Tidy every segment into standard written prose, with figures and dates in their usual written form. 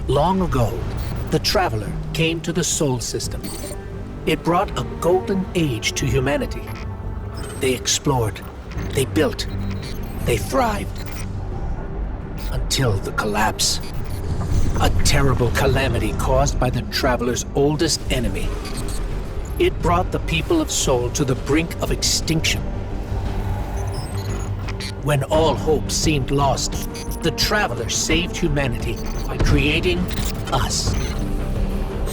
Long ago, the Traveler came to the Sol System. It brought a golden age to humanity. They explored, they built, they thrived. Until the collapse. A terrible calamity caused by the Traveler's oldest enemy. It brought the people of Sol to the brink of extinction. When all hope seemed lost, the Traveler saved humanity by creating us.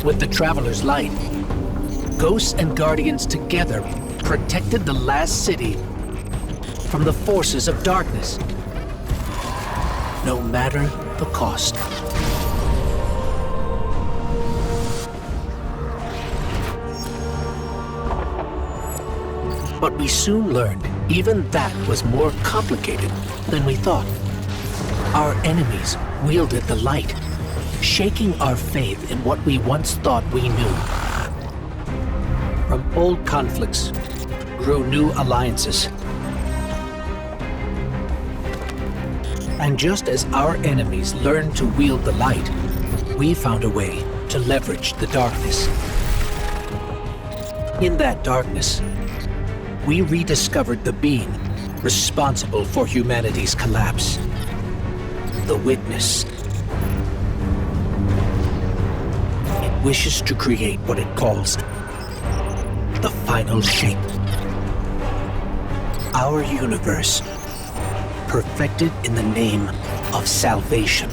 With the Traveler's light, Ghosts and Guardians together protected the last city from the forces of darkness, no matter the cost. But we soon learned even that was more complicated than we thought. Our enemies wielded the light, shaking our faith in what we once thought we knew. From old conflicts grew new alliances. And just as our enemies learned to wield the light, we found a way to leverage the darkness. In that darkness, we rediscovered the being responsible for humanity's collapse. The Witness. It wishes to create what it calls the final shape. Our universe, perfected in the name of salvation.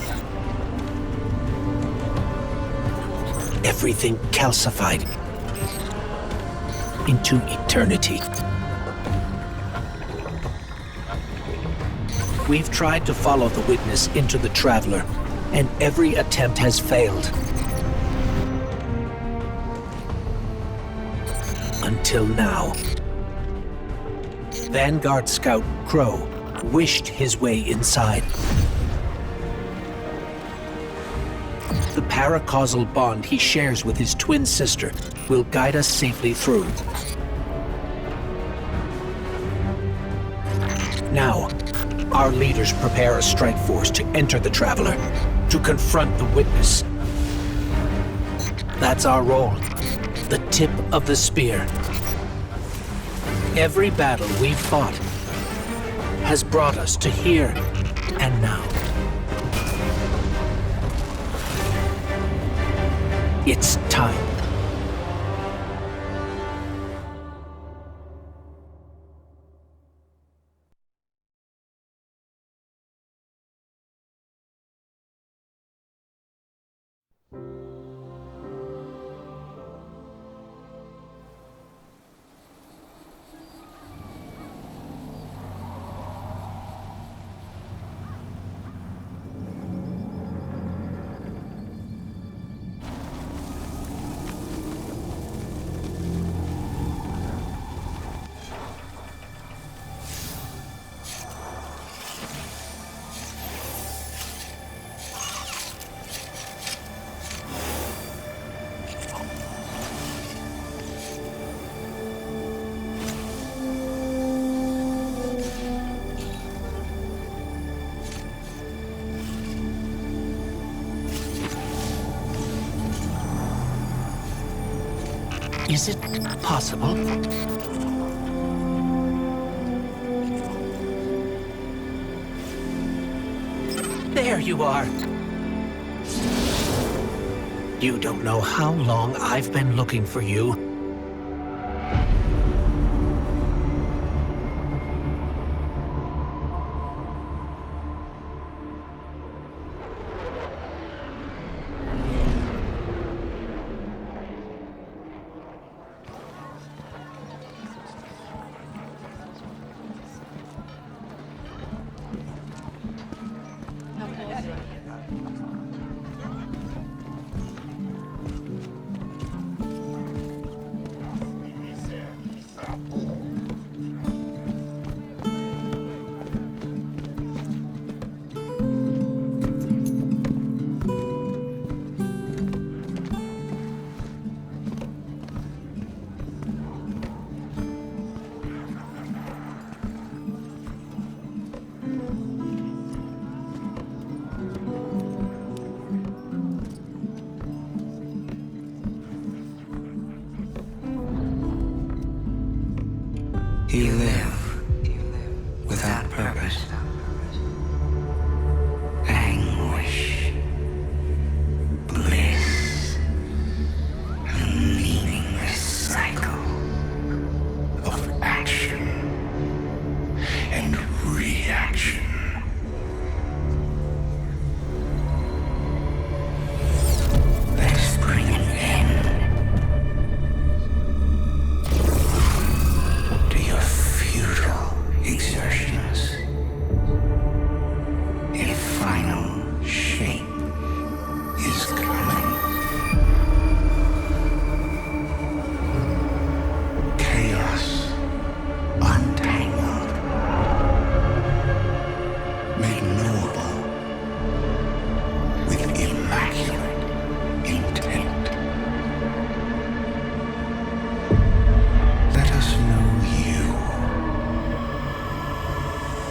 Everything calcified into eternity. We've tried to follow the Witness into the Traveler, and every attempt has failed. Until now. Vanguard Scout Crow wished his way inside. The paracausal bond he shares with his twin sister will guide us safely through. Now, our leaders prepare a strike force to enter the Traveler, to confront the Witness. That's our role, the tip of the spear. Every battle we've fought has brought us to here and now. It's time. Is it possible? There you are! You don't know how long I've been looking for you. live without purpose, anguish, bliss, a meaningless cycle of action and reaction. Let's bring an end to your futile exertions. A final shape is coming. Chaos untangled, made knowable with immaculate intent. Let us know you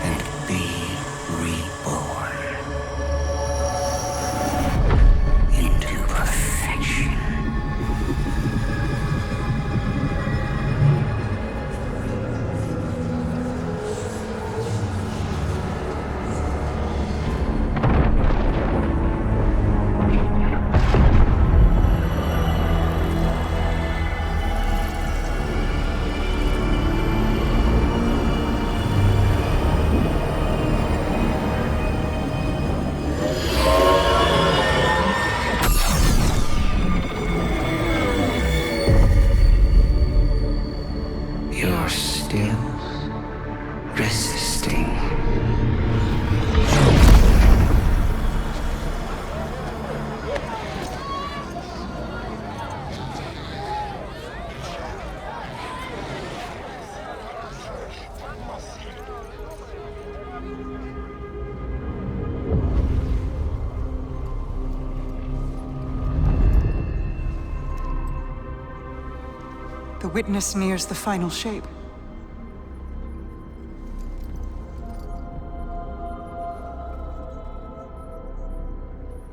and be reborn into perfection. You're still resisting. The witness nears the final shape.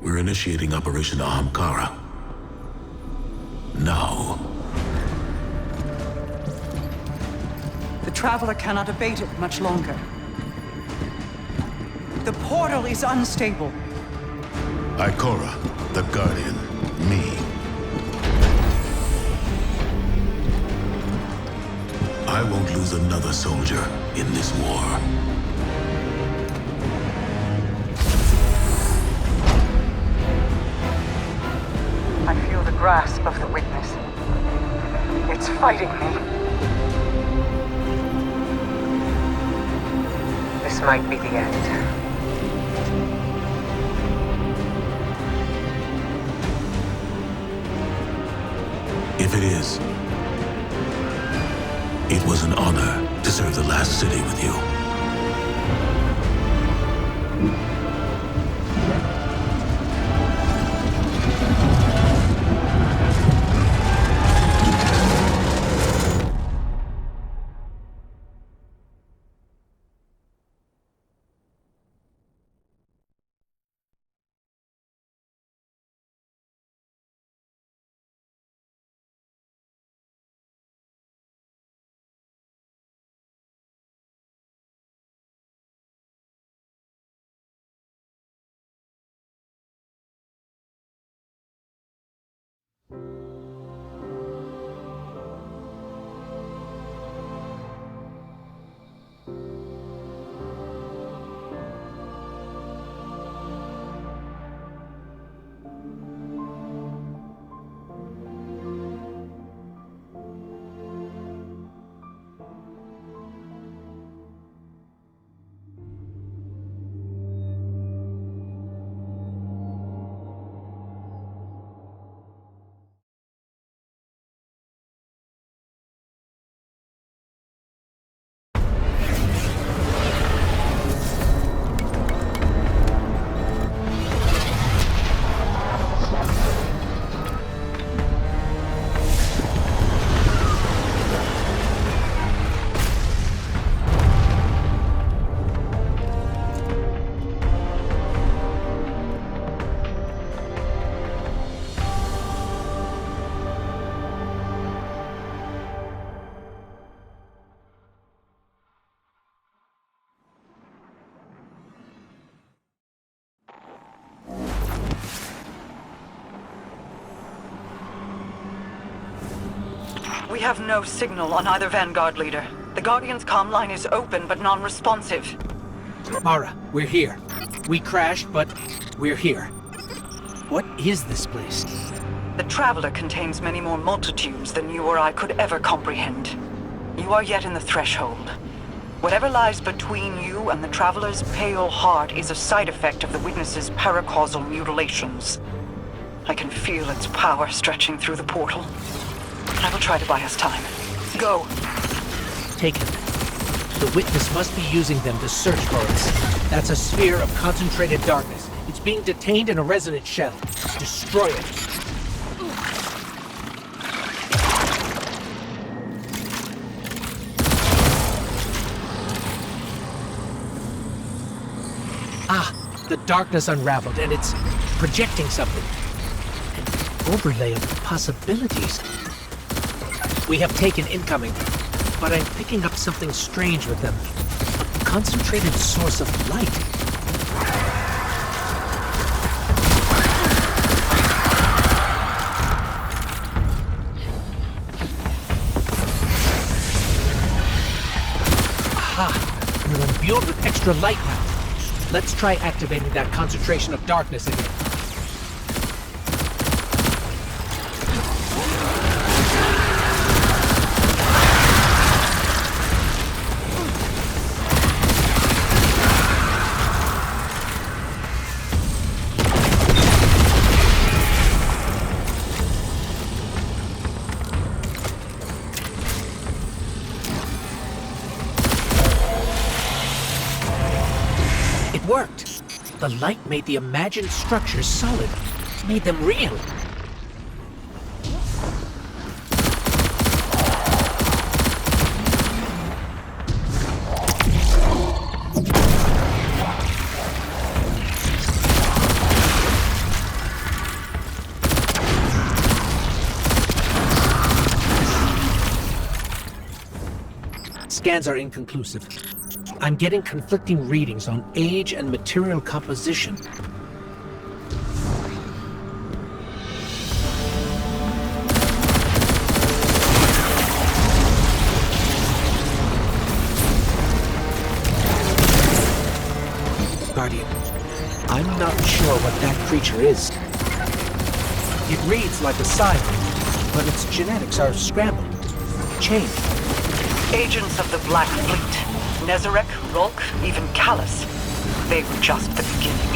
We're initiating Operation Ahamkara. Now. The Traveler cannot abate it much longer. The portal is unstable. Ikora, the Guardian, me. I won't lose another soldier in this war. I feel the grasp of the witness. It's fighting me. This might be the end. If it is, it was an honor to serve the last city with you. We have no signal on either Vanguard leader. The Guardian's comm line is open but non-responsive. Mara, we're here. We crashed, but we're here. What is this place? The Traveler contains many more multitudes than you or I could ever comprehend. You are yet in the threshold. Whatever lies between you and the Traveler's pale heart is a side effect of the Witness's paracausal mutilations. I can feel its power stretching through the portal. I will try to buy us time. Go! Taken. The Witness must be using them to search for us. That's a sphere of concentrated darkness. It's being detained in a resonant shell. Destroy it. Ah, the darkness unraveled, and it's projecting something. An overlay of possibilities. We have taken incoming, but I'm picking up something strange with them. A concentrated source of light. Aha! We're imbued with extra light now. Let's try activating that concentration of darkness again. It worked. The light made the imagined structures solid, made them real. Scans are inconclusive. I'm getting conflicting readings on age and material composition. Guardian, I'm not sure what that creature is. It reads like a cyber, but its genetics are scrambled, changed. Agents of the Black Fleet. Nezarec, Rulk, even Callus. They were just the beginning.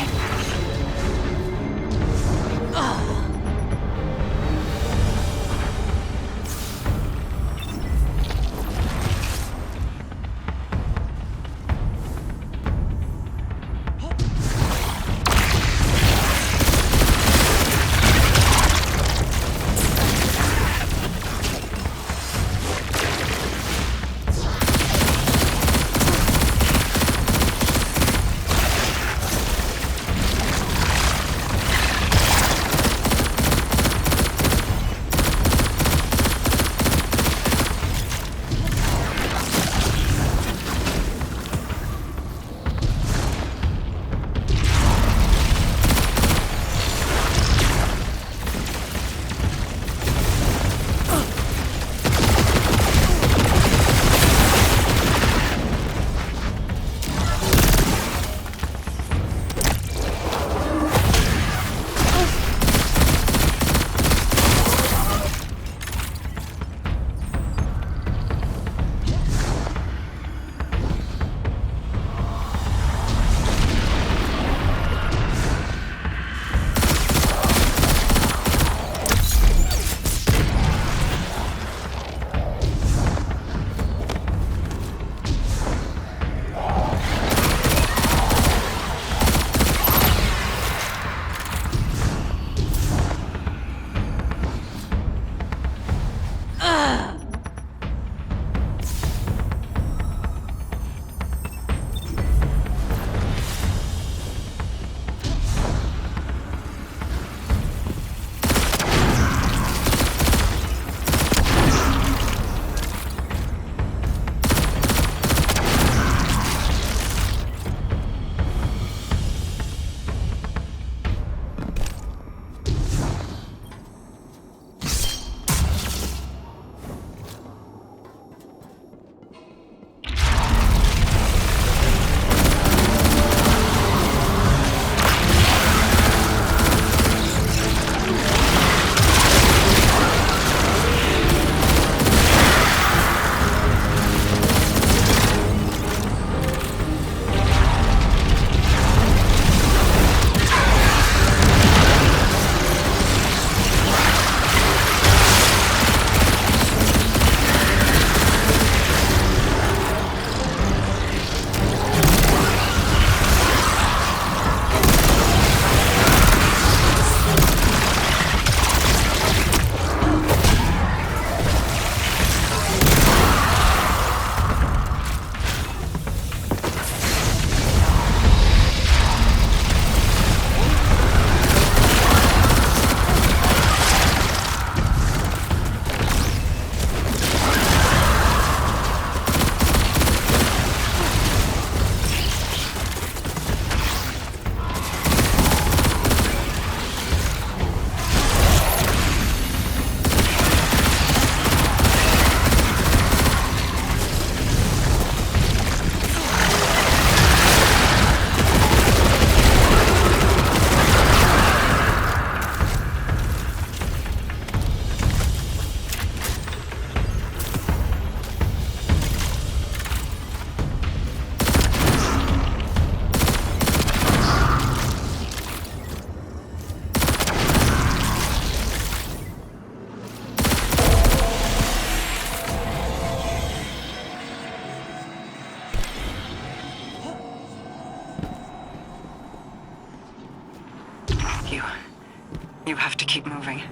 You have to keep moving.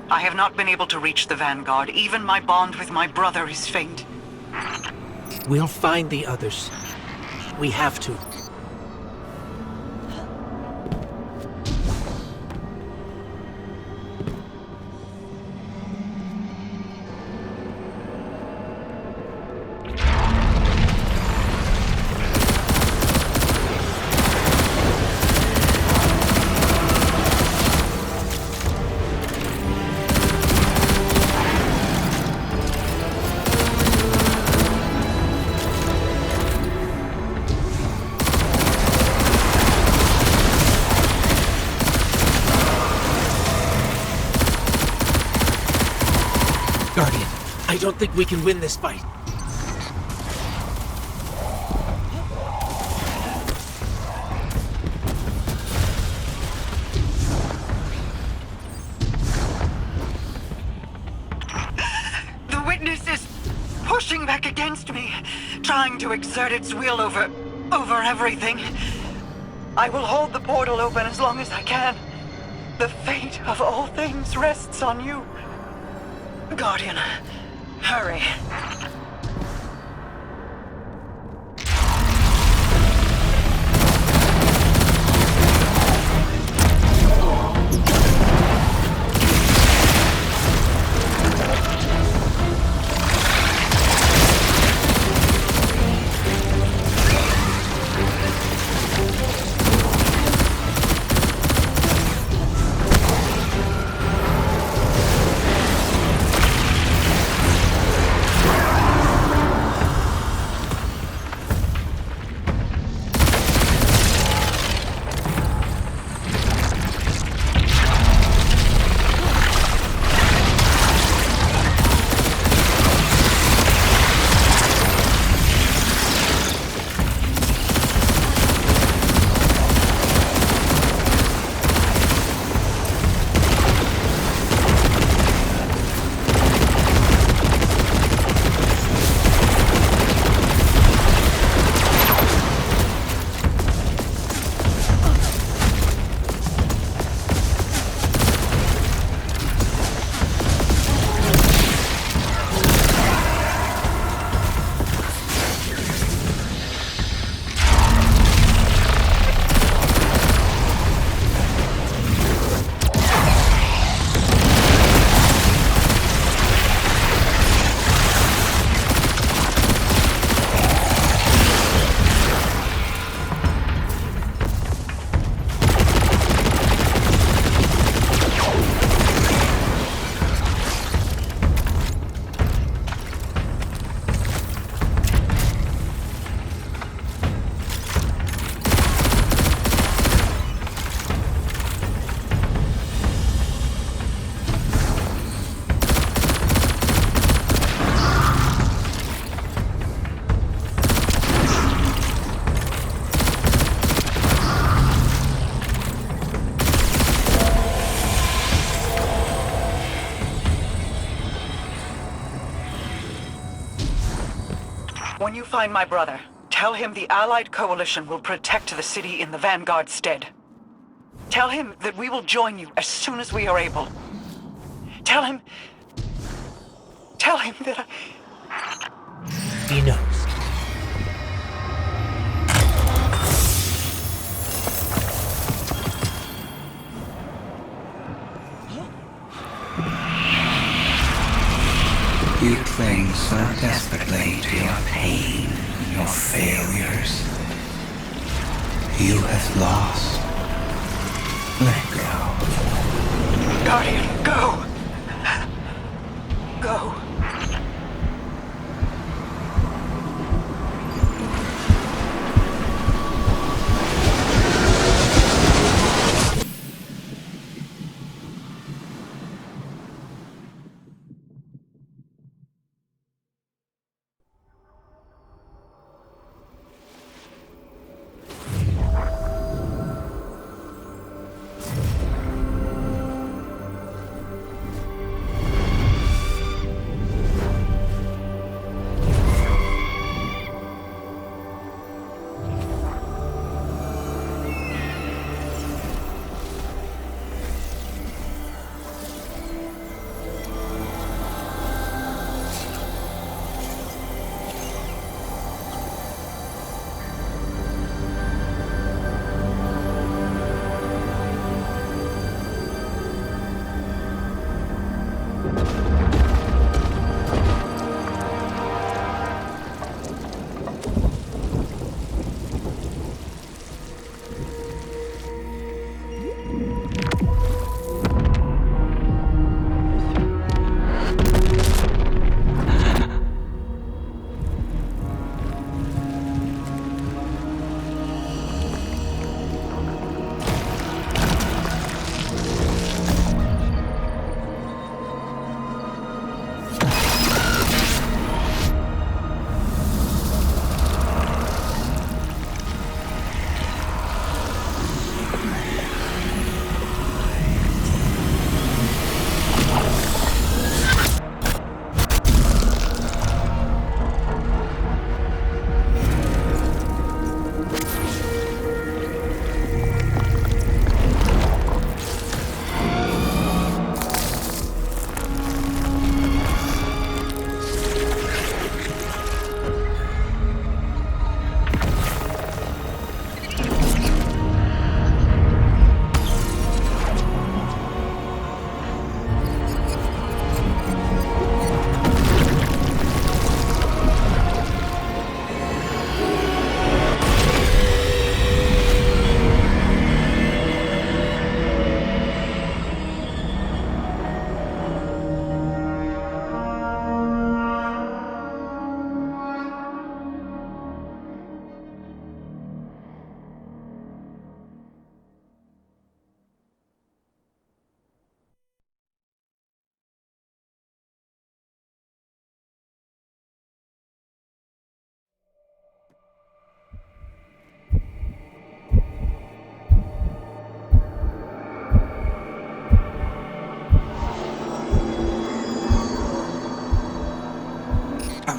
I have not been able to reach the Vanguard. Even my bond with my brother is faint. We'll find the others. We have to. Guardian, I don't think we can win this fight. The Witness is pushing back against me, trying to exert its will over everything. I will hold the portal open as long as I can. The fate of all things rests on you. Guardian, hurry. When you find my brother, tell him the Allied Coalition will protect the city in the Vanguard's stead. Tell him that we will join you as soon as we are able. Tell him that He knows. You cling so desperately to your pain, your failures. You have lost. Let go. Guardian, go! Go.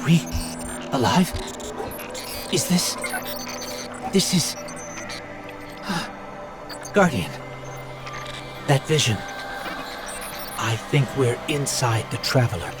we alive? Is this... This is... Guardian. That vision. I think we're inside the Traveler.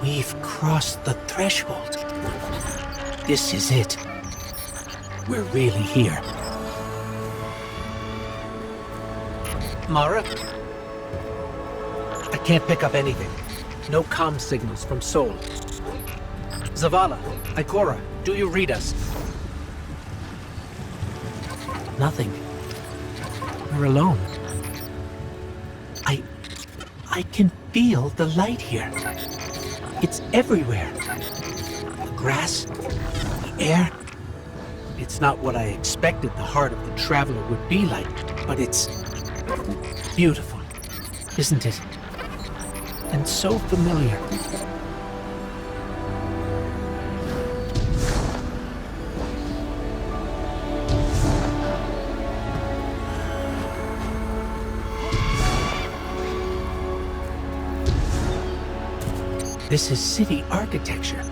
We've crossed the threshold. This is it. We're really here. Mara? I can't pick up anything. No comm signals from Sol. Zavala, Ikora, do you read us? Nothing. We're alone. I can feel the light here. It's everywhere. The grass, the air. It's not what I expected the heart of the Traveler would be like, but it's beautiful, isn't it? And so familiar. This is city architecture.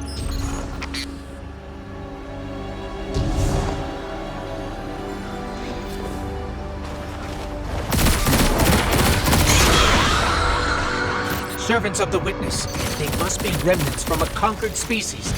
Servants of the Witness. They must be remnants from a conquered species.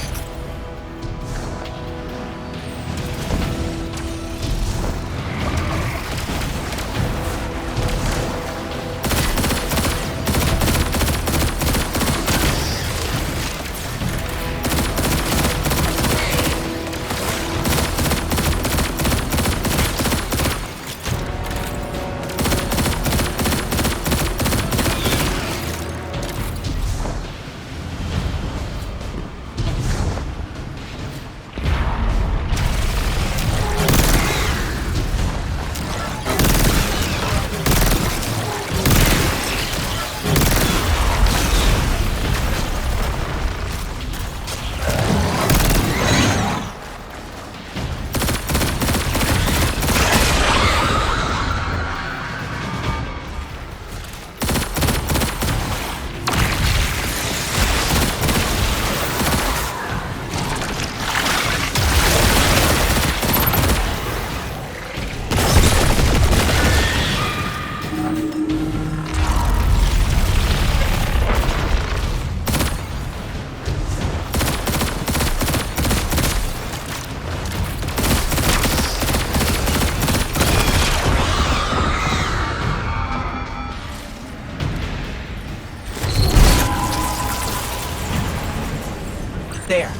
There.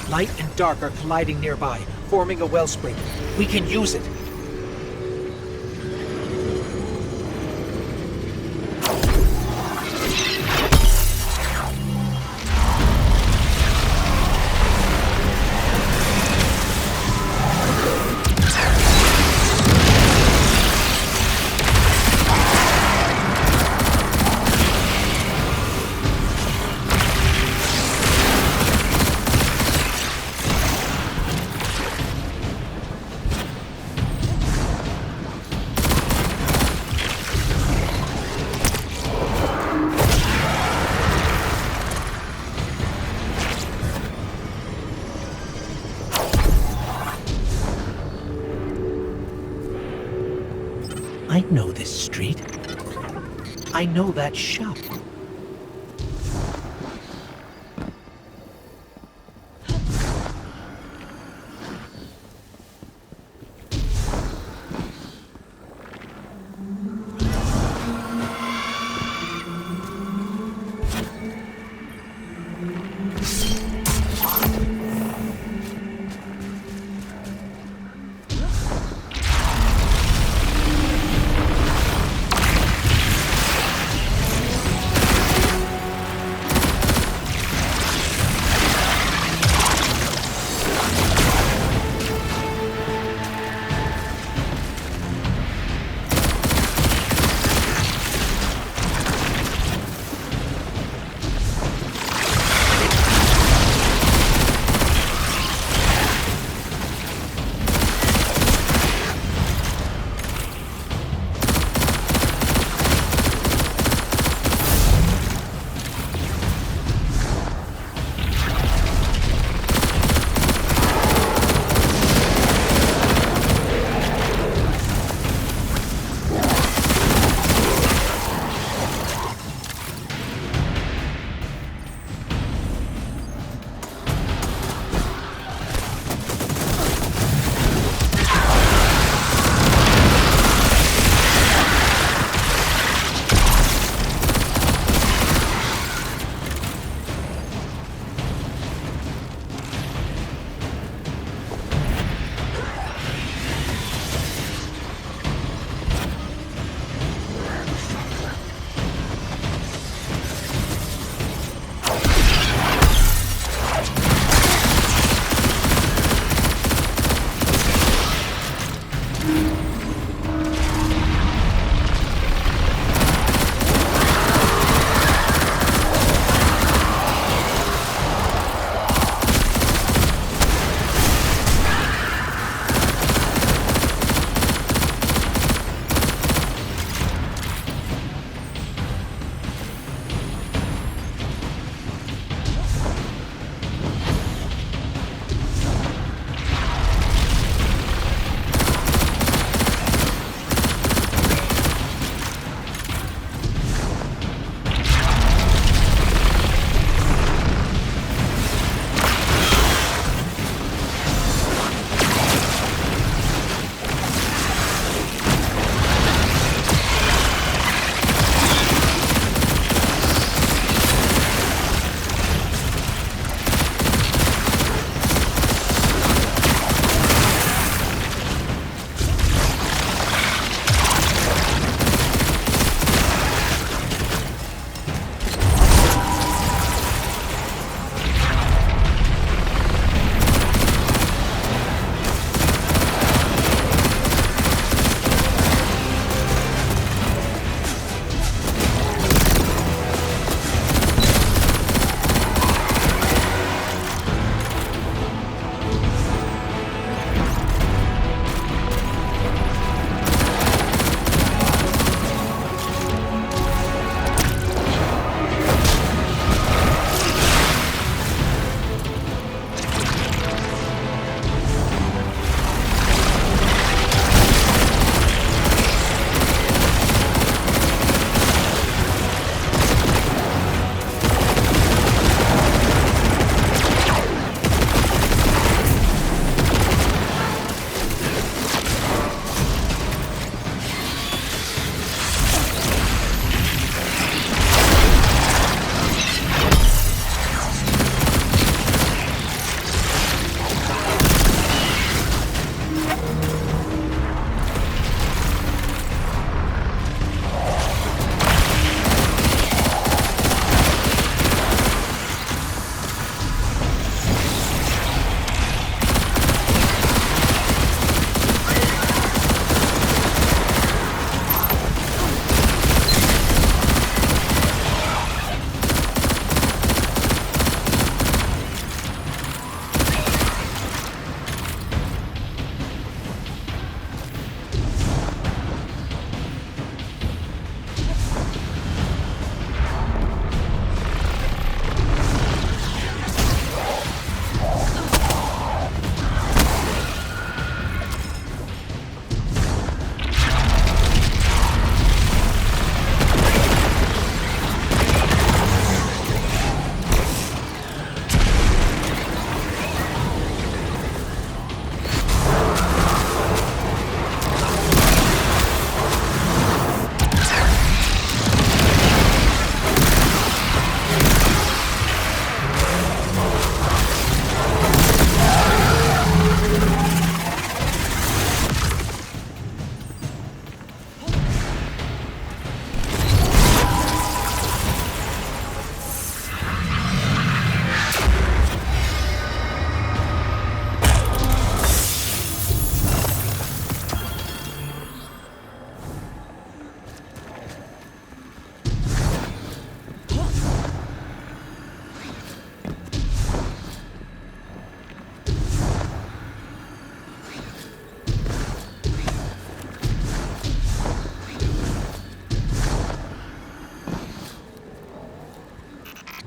Light and dark are colliding nearby, forming a wellspring. We can use it. I know this street. I know that shop.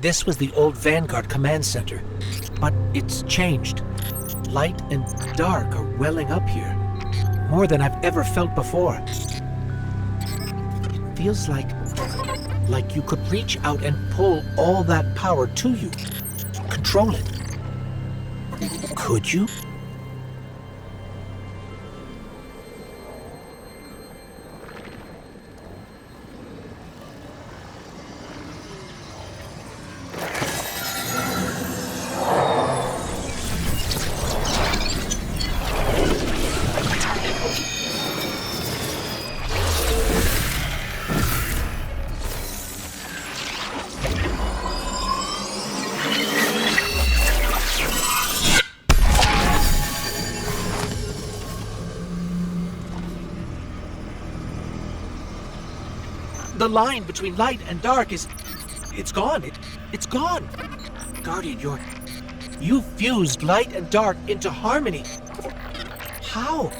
This was the old Vanguard command center, but it's changed. Light and dark are welling up here, more than I've ever felt before. It feels like you could reach out and pull all that power to you, control it. Could you? The line between light and dark it's gone. It's gone. Guardian, you fused light and dark into harmony. How?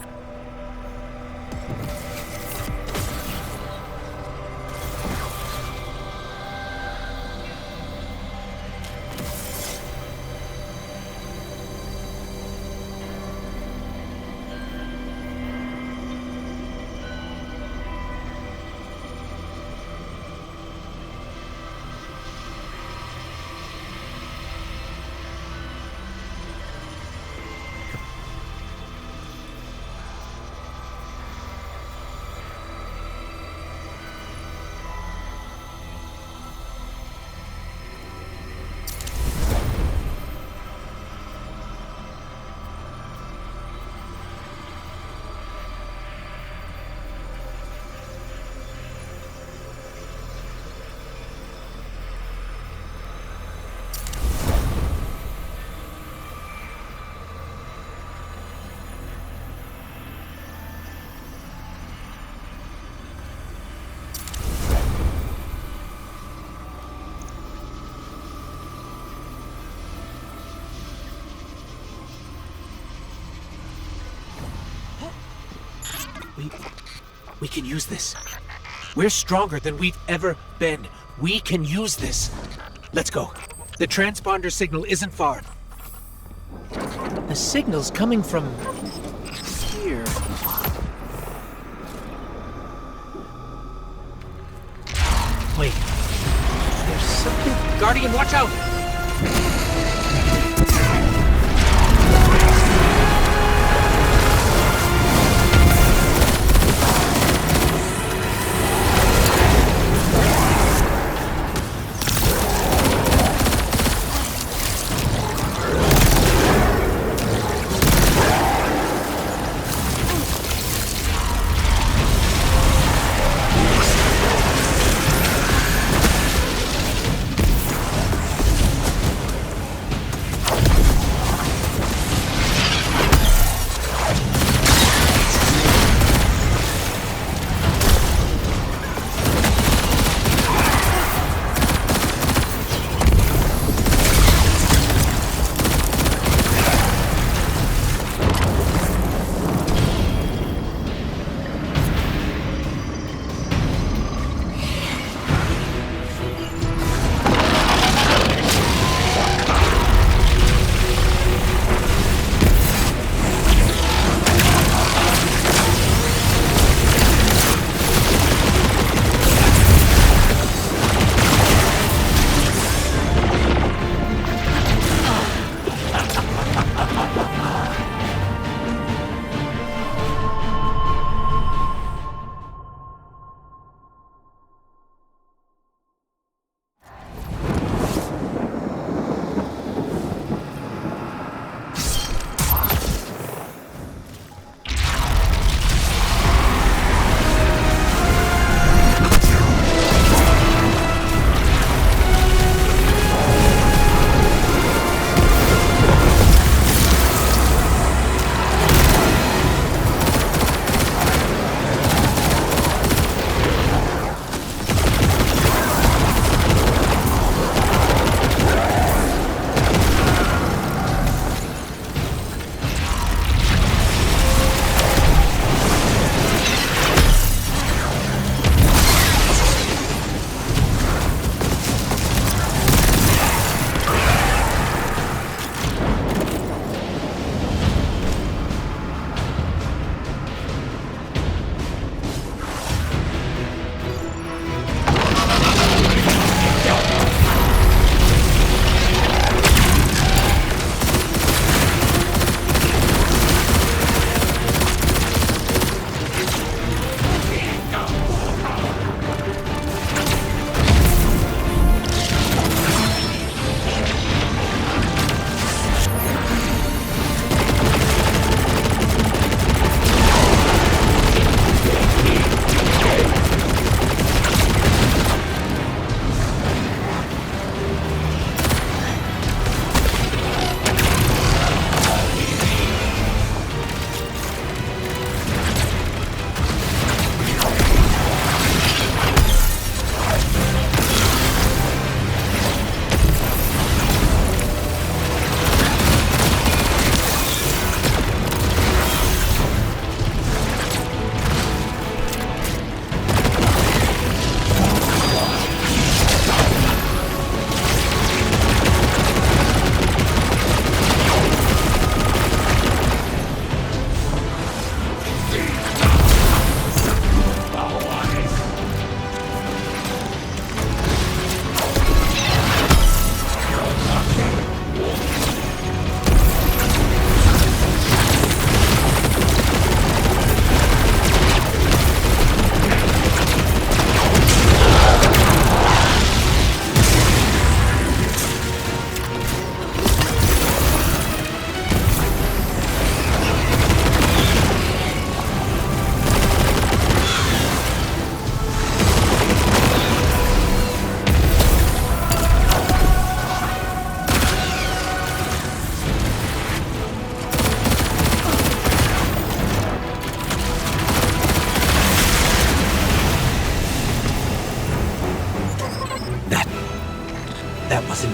We can use this. We're stronger than we've ever been. We can use this. Let's go. The transponder signal isn't far. The signal's coming from here. Wait. There's something. Guardian, watch out!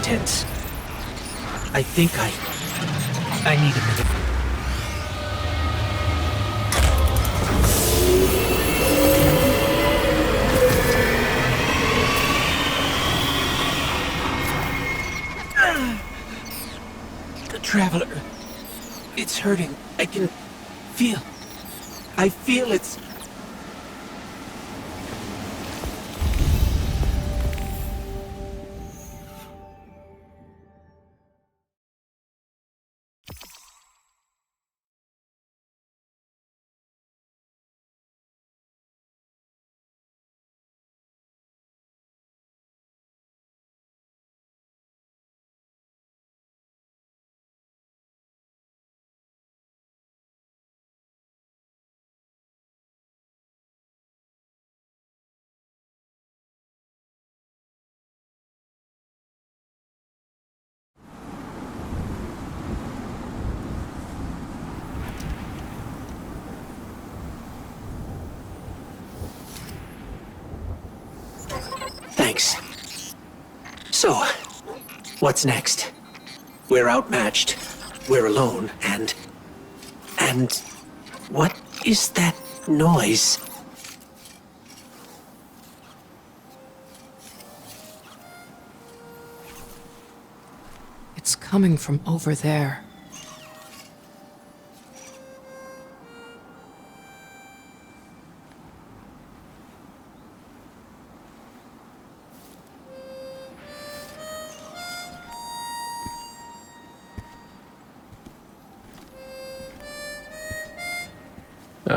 intense. I think I need a minute. The Traveler. It's hurting. I can feel. I feel it's... Thanks. So, what's next? We're outmatched. We're alone, and what is that noise? It's coming from over there.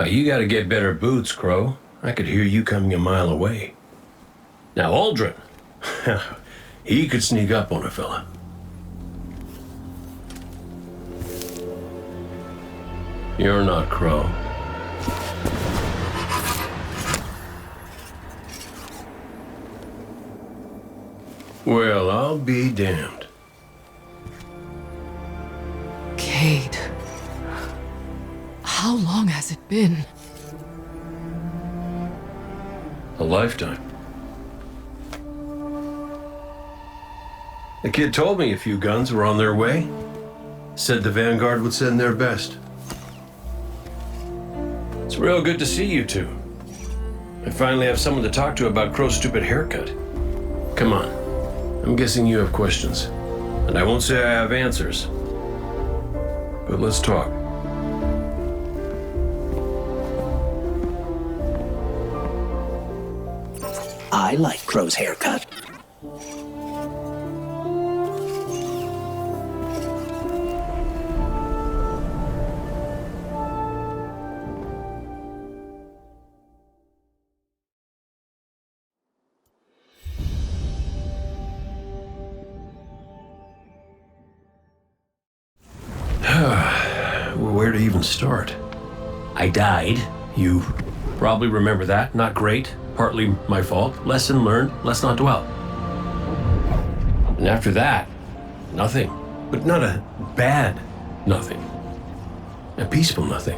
You gotta get better boots, Crow. I could hear you coming a mile away. Now, Aldrin. He could sneak up on a fella. You're not Crow. Well, I'll be damned. Cayde. How long has it been? A lifetime. The kid told me a few guns were on their way. Said the Vanguard would send their best. It's real good to see you two. I finally have someone to talk to about Crow's stupid haircut. Come on. I'm guessing you have questions. And I won't say I have answers. But let's talk. I like Crow's haircut. Where to even start? I died. You probably remember that. Not great. Partly my fault. Lesson learned. Let's not dwell. And after that, nothing. But not a bad nothing. A peaceful nothing.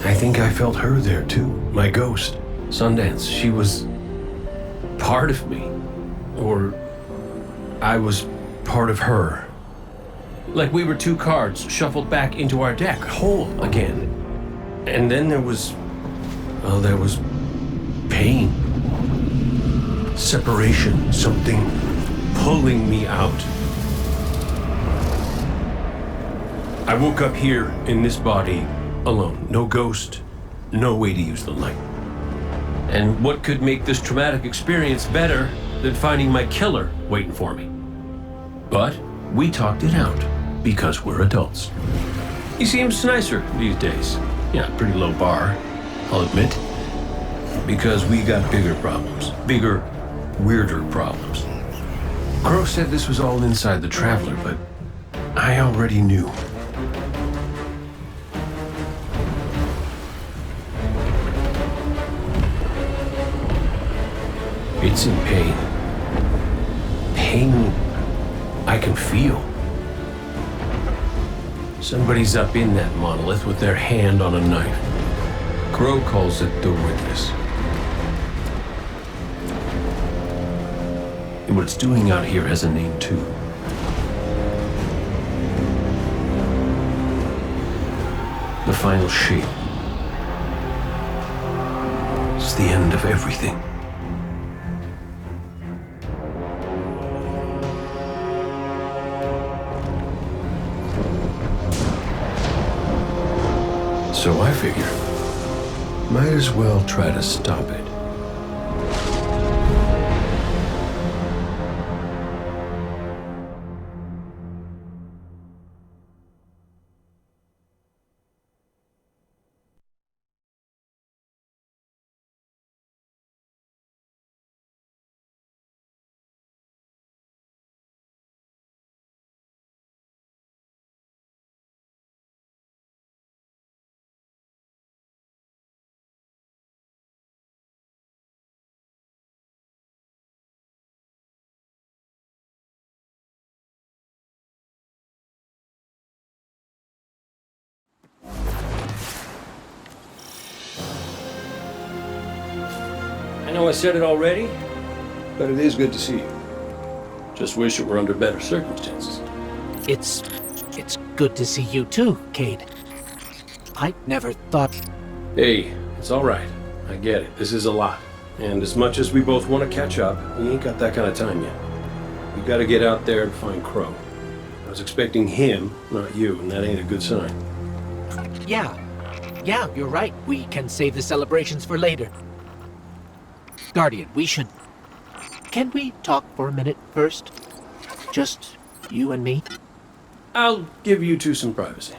I think I felt her there too. My ghost. Sundance. She was part of me. Or I was part of her. Like we were two cards shuffled back into our deck, whole again. And then there was pain. Separation, something pulling me out. I woke up here in this body alone. No ghost, no way to use the light. And what could make this traumatic experience better than finding my killer waiting for me? But we talked it out because we're adults. He seems nicer these days. Yeah, pretty low bar, I'll admit. Because we got bigger problems. Bigger, weirder problems. Crow said this was all inside the Traveler, but I already knew. It's in pain. Pain I can feel. Somebody's up in that monolith with their hand on a knife. Crow calls it the Witness. And what it's doing out here has a name too. The final shape. It's the end of everything. So I figure, might as well try to stop it. I know I said it already, but it is good to see you. Just wish it were under better circumstances. It's good to see you too, Cade. I never thought... Hey, it's all right. I get it. This is a lot. And as much as we both want to catch up, we ain't got that kind of time yet. We gotta get out there and find Crow. I was expecting him, not you, and that ain't a good sign. Yeah, you're right. We can save the celebrations for later. Guardian, we should... Can we talk for a minute first? Just you and me? I'll give you two some privacy.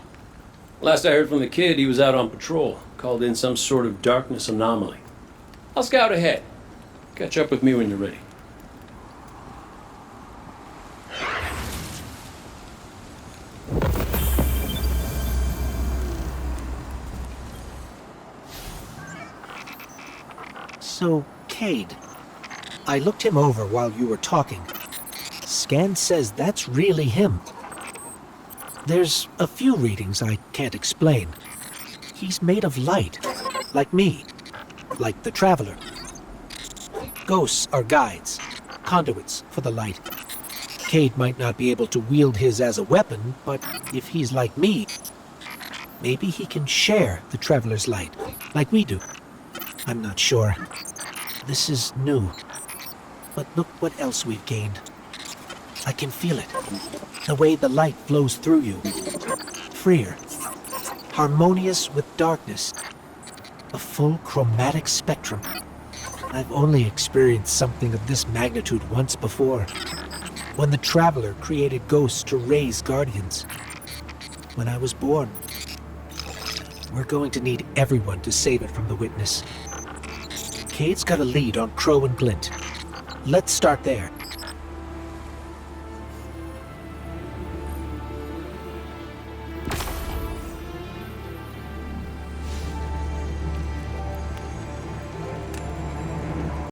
Last I heard from the kid, he was out on patrol, called in some sort of darkness anomaly. I'll scout ahead. Catch up with me when you're ready. So, Cade, I looked him over while you were talking. Scan says that's really him. There's a few readings I can't explain. He's made of light, like me, like the Traveler. Ghosts are guides, conduits for the light. Cade might not be able to wield his as a weapon, but if he's like me, maybe he can share the Traveler's light, like we do. I'm not sure. This is new. But look what else we've gained. I can feel it. The way the light flows through you. Freer. Harmonious with darkness. A full chromatic spectrum. I've only experienced something of this magnitude once before. When the Traveler created ghosts to raise guardians. When I was born. We're going to need everyone to save it from the Witness. Cade's got a lead on Crow and Glint. Let's start there.